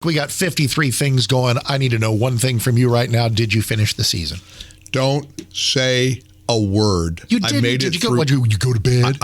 we got 53 things going. I need to know one thing from you right now. Did you finish the season? Don't say a word. You didn't. Did you go to bed?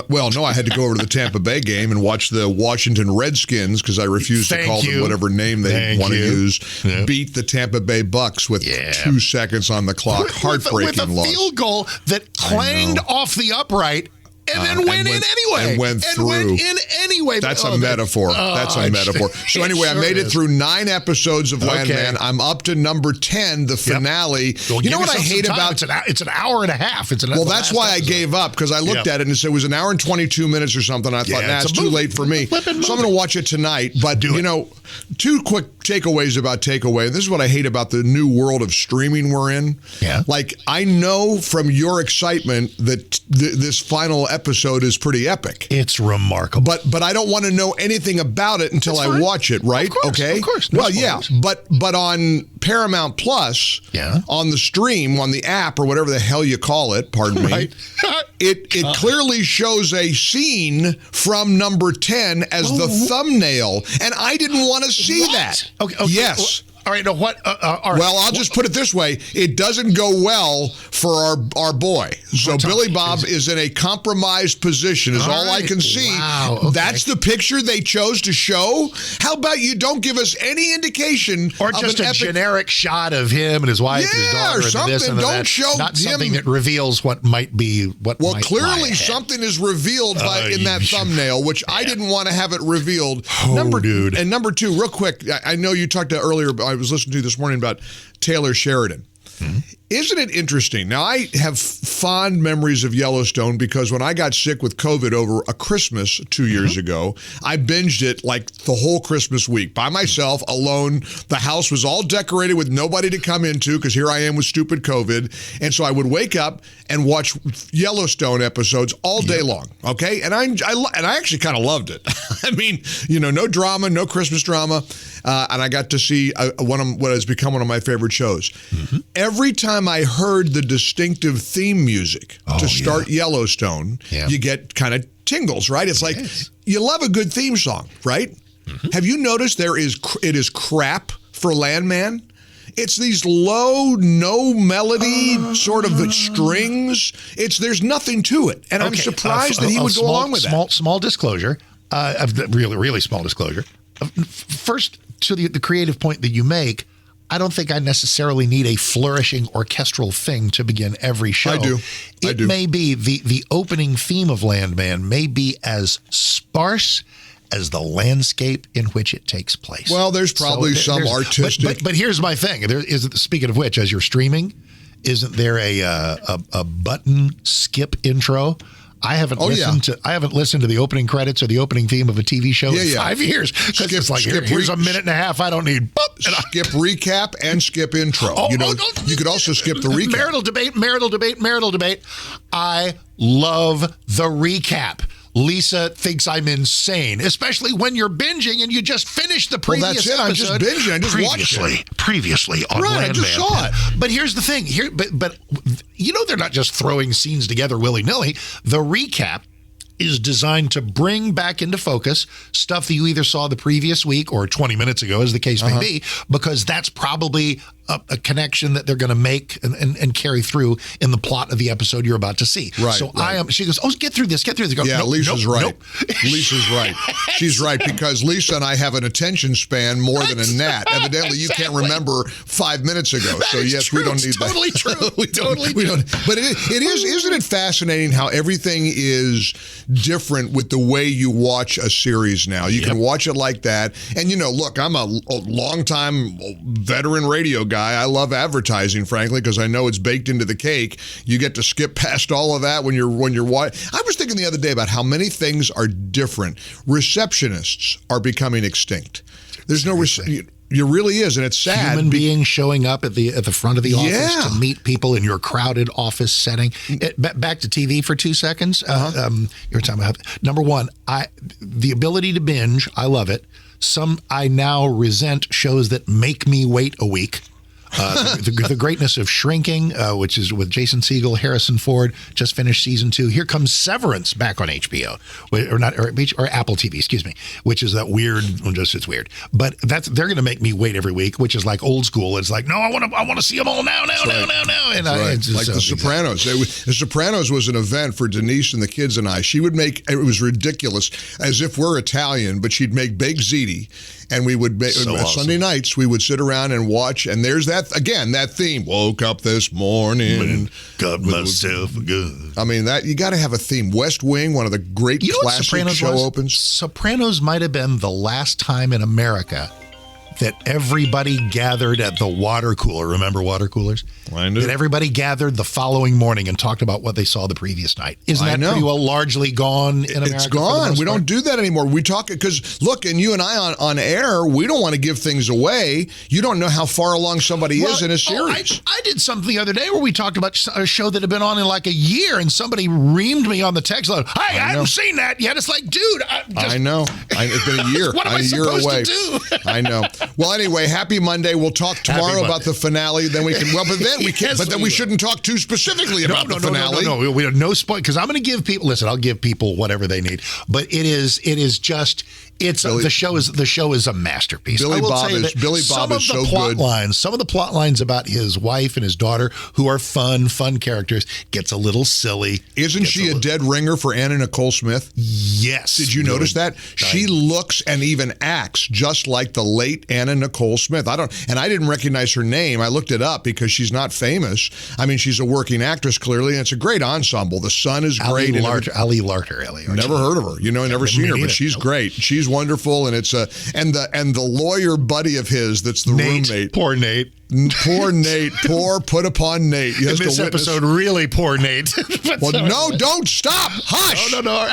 Well, no, I had to go over to the Tampa Bay game and watch the Washington Redskins because I refused to call them whatever name they want to use. Yep. Beat the Tampa Bay Bucks with 2 seconds on the clock. Heartbreaking loss. With a field goal that clanged off the upright. And then went in anyway. And went in anyway. That's a metaphor. That's a metaphor. So anyway, I made it through 9 episodes of Landman. I'm up to number 10, the finale. Well, you know what I hate about it's an hour and a half. Well, that's why I gave up, because I looked at it and it said it was an hour and 22 minutes or something. I thought, it's too late for me. So I'm going to watch it tonight. But, you know, 2 quick takeaways about Takeaway. This is what I hate about the new world of streaming we're in. Yeah. Like, I know from your excitement that this final episode is pretty epic. It's remarkable. But I don't want to know anything about it until I watch it, right? Of course, okay. Of course. No spoilers. But on Paramount Plus, on the stream, on the app or whatever the hell you call it, pardon me, it clearly shows a scene from number 10 as the thumbnail, and I didn't want to see that. Okay. Yes. All right, now what? All right. Well, I'll just put it this way. It doesn't go well for our boy. So Billy Bob is in a compromised position is all I can see. Wow, okay. That's the picture they chose to show? How about you don't give us any indication or just a generic shot of him and his wife and his daughter or something. And this and don't that. show Not him. Something that reveals what might be Well, clearly something is revealed in that thumbnail, which I didn't want to have it revealed. Dude. And number 2, real quick, I know you talked to earlier, I was listening to this morning about Taylor Sheridan. Isn't it interesting? Now, I have fond memories of Yellowstone because when I got sick with COVID over a Christmas 2 years ago, I binged it like the whole Christmas week by myself, alone. The house was all decorated with nobody to come into because here I am with stupid COVID. And so I would wake up and watch Yellowstone episodes all day long, okay? And I actually kind of loved it. I mean, you know, no drama, no Christmas drama. And I got to see what has become one of my favorite shows. Every time I heard the distinctive theme music to start Yellowstone, you get kind of tingles, right? It's like you love a good theme song, right? Have you noticed it is crap for Landman? It's these low, no melody sort of strings. There's nothing to it, and I'm surprised that he would go along with that. Small disclosure, really small disclosure. First, to the creative point that you make, I don't think I necessarily need a flourishing orchestral thing to begin every show. I do. It may be the opening theme of Landman may be as sparse as the landscape in which it takes place. Well, there's probably some artistic. But here's my thing. Speaking of which, as you're streaming, isn't there a button skip intro? I haven't listened to the opening credits or the opening theme of a TV show in 5 years. Because it's like, here's a minute and a half I don't need. Skip recap and skip intro. You could also skip the recap. Marital debate. I love the recap. Lisa thinks I'm insane, especially when you're binging and you just finished the previous episode. I'm just binging. I just watched it. Previously on Landman. I just saw it. But here's the thing. But you know they're not just throwing scenes together willy-nilly. The recap is designed to bring back into focus stuff that you either saw the previous week or 20 minutes ago, as the case may be, because that's probably a connection that they're going to make and carry through in the plot of the episode you're about to see. Right. So she goes, get through this. Go, yeah, Lisa's right. Nope. Lisa's right. She's right, because Lisa and I have an attention span more than a gnat. Evidently, you can't remember 5 minutes ago. So yes, we don't need that. Totally true. we don't. But it is. Isn't it fascinating how everything is different with the way you watch a series now? You can watch it like that, and look, I'm a long-time veteran radio guy. I love advertising, frankly, because I know it's baked into the cake. You get to skip past all of that when you're watching. I was thinking the other day about how many things are different. Receptionists are becoming extinct. There's no It really is, and it's sad. Human beings showing up at the front of the office to meet people in your crowded office setting. Back to TV for 2 seconds. You were talking about number one. The ability to binge. I love it. Some I now resent shows that make me wait a week. The Greatness of Shrinking, which is with Jason Segel, Harrison Ford, just finished season 2. Here comes Severance back on HBO, or Apple TV, excuse me, which is that weird. It's weird, but they're going to make me wait every week, which is like old school. It's like, no, I want to see them all now. And it's like The Sopranos. The Sopranos was an event for Denise and the kids and I. She would make, it was ridiculous, as if we're Italian, but she'd make baked ziti, and we would make Sunday nights. We would sit around and watch, and there's that theme. Woke up this morning, got myself good. I mean, that you got to have a theme. West Wing, one of the great classic show opens. Sopranos might have been the last time in America that everybody gathered at the water cooler. Remember water coolers? I knew. That everybody gathered the following morning and talked about what they saw the previous night. Isn't that pretty well largely gone in America? It's gone. We don't do that anymore. We talk, because look, and you and I on air, we don't want to give things away. You don't know how far along somebody is in a series. I did something the other day where we talked about a show that had been on in like a year, and somebody reamed me on the text line. Hey, I haven't seen that yet. It's like, dude. I know. It's been a year. What am I supposed to do? I know. Well, anyway, happy Monday. We'll talk tomorrow about the finale. Then we can. Well, but then we can. But then we shouldn't talk too specifically about the finale. No. We have no spoil, because I'm going to give people. Listen, I'll give people whatever they need. But it is just. The show is a masterpiece. Billy Bob is so good. Some of the plot lines about his wife and his daughter, who are fun characters, gets a little silly. Isn't she a dead ringer for Anna Nicole Smith? Yes. Did you notice that? She looks and even acts just like the late Anna Nicole Smith. I didn't recognize her name. I looked it up because she's not famous. I mean, she's a working actress clearly, and it's a great ensemble. The son is great. Ali Larter. Never heard of her. Never seen her, but she's great. She's wonderful, and it's and the lawyer buddy of his that's the roommate. Poor Nate. Poor Nate. Put upon Nate. In this episode, really poor Nate. Well, no, don't stop. Hush. No.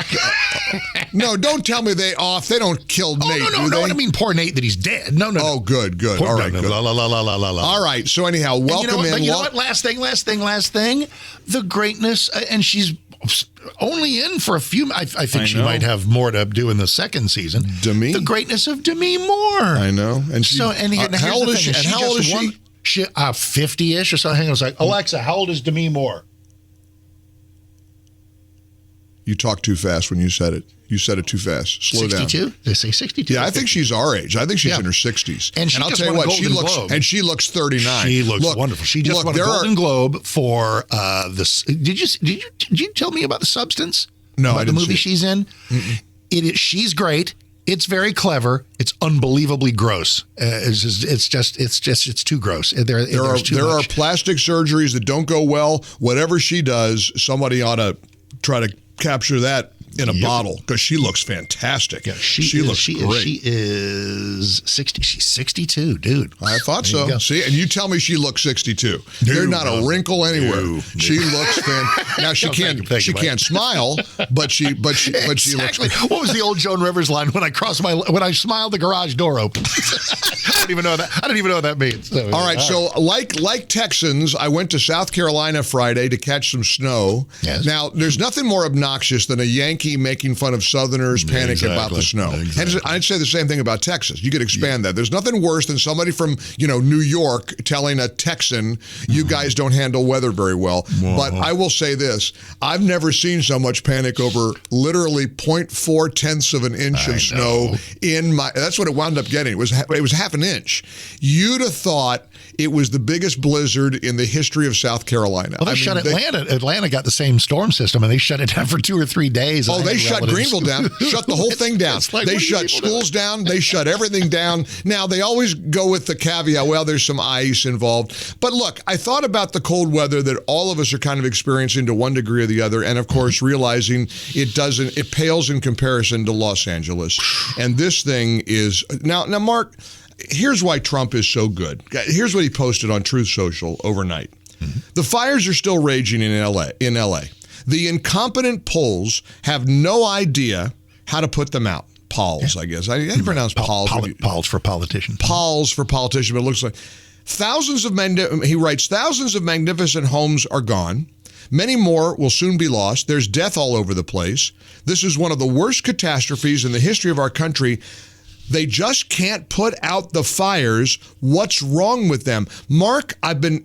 No, don't tell me they don't kill Nate. No. I mean poor Nate that he's dead. No. Oh, good. All right, good. La. All right. So anyhow, welcome in. You know what? Last thing. The greatness, and she's only in for a few. I think she might have more to do in the second season. Demi? The greatness of Demi Moore. I know. And how old is she? 50-ish or something. I was like, Alexa, how old is Demi Moore? You talked too fast when you said it. You said it too fast. Slow 62? down. They say 62. Yeah, I think she's our age. I think she's in her 60s. And I'll tell you what, she looks 39. She looks wonderful. She just won a Golden Globe for this. Did you tell me about The Substance? No, about I didn't the movie she's in. She's great. It's very clever. It's unbelievably gross. It's too gross. There are plastic surgeries that don't go well. Whatever she does, somebody ought to try to capture that in a bottle, because she looks fantastic. Yeah, she looks great. She is 60. She's 62, dude. I thought so. See, and you tell me she looks 62. There's not a wrinkle anywhere. No. She looks fantastic. Now she can't smile, but she exactly. looks. What was the old Joan Rivers line? When I smiled, the garage door opened. I don't even know what that means. So, all right. So like Texans, I went to South Carolina Friday to catch some snow. Yes. Now there's nothing more obnoxious than a Yankee making fun of Southerners panicking about the snow. Exactly. And I'd say the same thing about Texas. You could expand that. There's nothing worse than somebody from New York telling a Texan, you guys don't handle weather very well. But I will say this. I've never seen so much panic over literally 0.4 of an inch of snow in my. That's what it wound up getting. It was half an inch. You'd have thought it was the biggest blizzard in the history of South Carolina. Well, Atlanta. Atlanta got the same storm system, and they shut it down for 2 or 3 days. Oh, they shut Greenville down, shut the whole thing down. They shut schools down. They shut everything down. Now, they always go with the caveat, well, there's some ice involved. But look, I thought about the cold weather that all of us are kind of experiencing to one degree or the other, and of course, realizing it pales in comparison to Los Angeles. And this thing is, now, Mark, here's why Trump is so good. Here's what he posted on Truth Social overnight. The fires are still raging in LA. The incompetent polls have no idea how to put them out. Polls, I guess. How do you pronounce polls? Polls for politicians. Polls for politicians, but it looks like he writes, thousands of magnificent homes are gone. Many more will soon be lost. There's death all over the place. This is one of the worst catastrophes in the history of our country. They just can't put out the fires. What's wrong with them? Mark,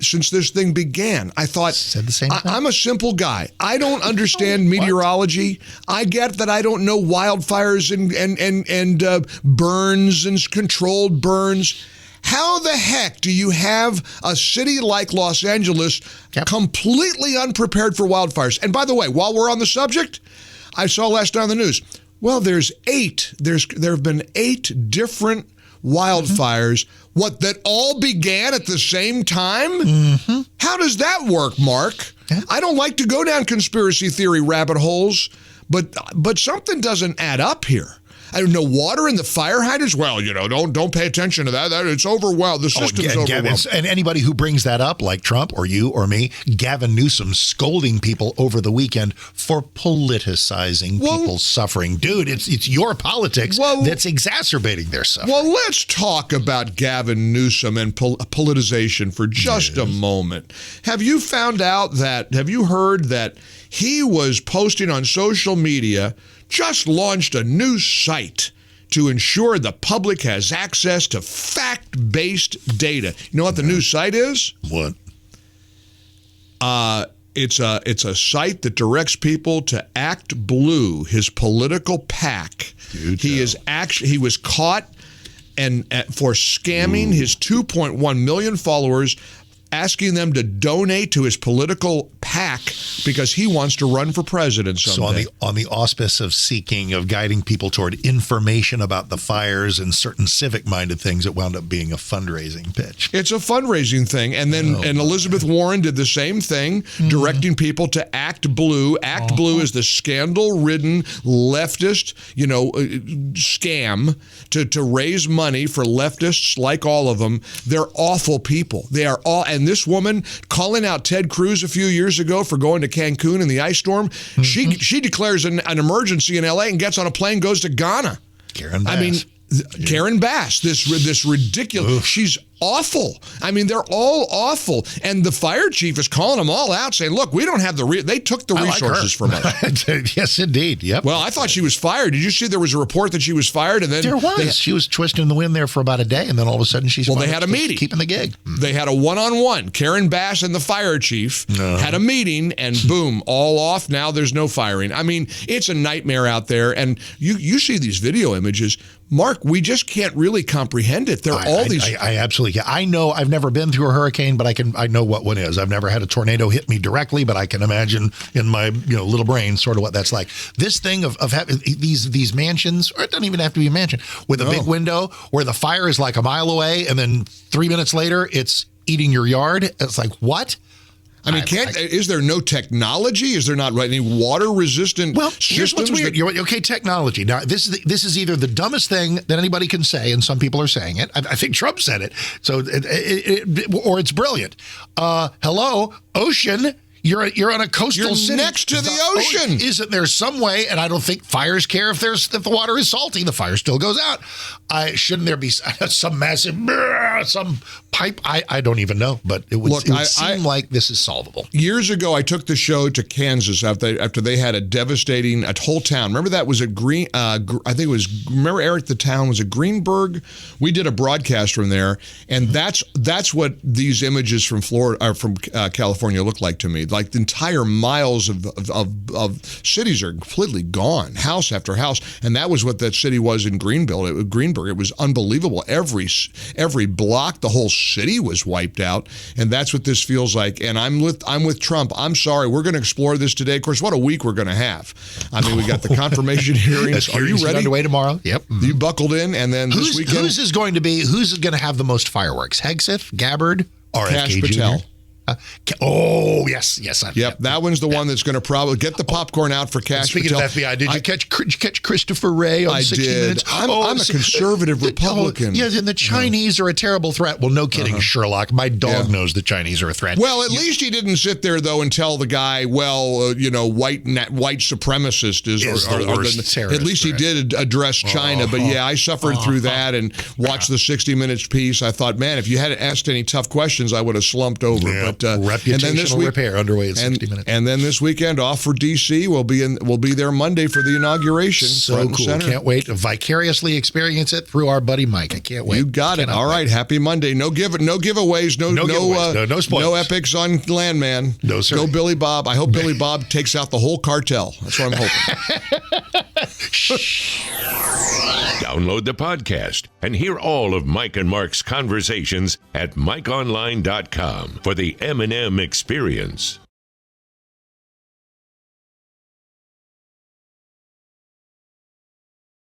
since this thing began, I thought, said the same thing. I'm a simple guy. I don't understand meteorology. I get that I don't know wildfires and burns and controlled burns. How the heck do you have a city like Los Angeles completely unprepared for wildfires? And by the way, while we're on the subject, I saw last night on the news, well, there have been 8 different wildfires, that all began at the same time? Mm-hmm. How does that work, Mark? Yeah. I don't like to go down conspiracy theory rabbit holes, but something doesn't add up here. I don't know, water in the fire hydrants? Well, don't pay attention to that. It's overwhelmed. The system's overwhelmed. And anybody who brings that up, like Trump or you or me, Gavin Newsom scolding people over the weekend for politicizing people's suffering. Dude, it's your politics that's exacazabating their suffering. Well, let's talk about Gavin Newsom and politicization for just a moment. Have you heard that he was posting on social media, just launched a new site to ensure the public has access to fact-based data. You know what the new site is? What? It's a site that directs people to Act Blue, his political PAC. He was caught for scamming his 2.1 million followers, asking them to donate to his political PAC because he wants to run for president someday. So on the auspice of guiding people toward information about the fires and certain civic-minded things, it wound up being a fundraising pitch. It's a fundraising thing. And then Elizabeth Warren did the same thing, directing people to Act Blue. Act Blue is the scandal-ridden leftist, scam to raise money for leftists like all of them. They're awful people. They are all... And this woman calling out Ted Cruz a few years ago for going to Cancun in the ice storm, she declares an emergency in L.A. and gets on a plane, goes to Ghana. Karen Bass. Karen Bass, this ridiculous. Oof. She's awful. They're all awful. And the fire chief is calling them all out, saying, look, we don't have they took the resources from us. Yes, indeed. Yep. Well, I thought she was fired. Did you see there was a report that she was fired? And then there was. She was twisting the wind there for about a day, and then all of a sudden they had a meeting. Keeping the gig. They had a one-on-one. Karen Bass and the fire chief had a meeting, and boom, all off. Now there's no firing. It's a nightmare out there. And you see these video images. Mark, we just can't really comprehend it. I absolutely can. I know I've never been through a hurricane, but I know what one is. I've never had a tornado hit me directly, but I can imagine in my little brain sort of what that's like. This thing of having these mansions, or it doesn't even have to be a mansion, with a big window where the fire is like a mile away, and then 3 minutes later it's eating your yard. It's like, what? Is there no technology? Is there not any water-resistant systems? Here's what's weird. Technology. Now, this is either the dumbest thing that anybody can say, and some people are saying it. I think Trump said it. So, or it's brilliant. Hello, ocean. You're on a coastal city. You're next to the ocean. Isn't there some way? And I don't think fires care if the water is salty. The fire still goes out. Shouldn't there be some massive some pipe? I don't even know, but it would seem like this is solvable. Years ago, I took the show to Kansas after they had a whole town. Remember that was I think it was. Remember Eric, the town was Greenberg. We did a broadcast from there, and that's what these images from California look like to me. Like the entire miles of cities are completely gone, house after house, and that was what that city was in Greenberg. It was unbelievable. Every block, the whole city was wiped out, and that's what this feels like. And I'm with Trump. I'm sorry, we're going to explore this today. Of course, what a week we're going to have. We got the confirmation hearings. Are you ready? Underway tomorrow. Yep. You buckled in, and then this weekend. Who's going to have the most fireworks? Hegseth, Gabbard, or Kash Patel? Jr.? Yes. Yep, that one's the one that's going to probably get the popcorn out for Kash Speaking Patel. of FBI, did you catch Christopher Wray on 60 Minutes? I'm a conservative Republican. Yes, and the Chinese are a terrible threat. Well, no kidding, Sherlock. My dog knows the Chinese are a threat. Well, at least he didn't sit there, though, and tell the guy, white supremacist is the worst terrorist at least he did address China. But I suffered through that and watched the 60 Minutes piece. I thought, man, if you hadn't asked any tough questions, I would have slumped over. Yeah, But reputational repair underway in 60 minutes. And then this weekend off for DC. We'll be there Monday for the inauguration. So cool! Can't wait to vicariously experience it through our buddy Mike. I can't wait. You got it. All right, happy Monday. No giveaways. No spoilers. No epics on Landman. No, sir. Go Billy Bob. I hope Billy Bob takes out the whole cartel. That's what I'm hoping. Download the podcast and hear all of Mike and Mark's conversations at MikeOnline.com for the M&M experience.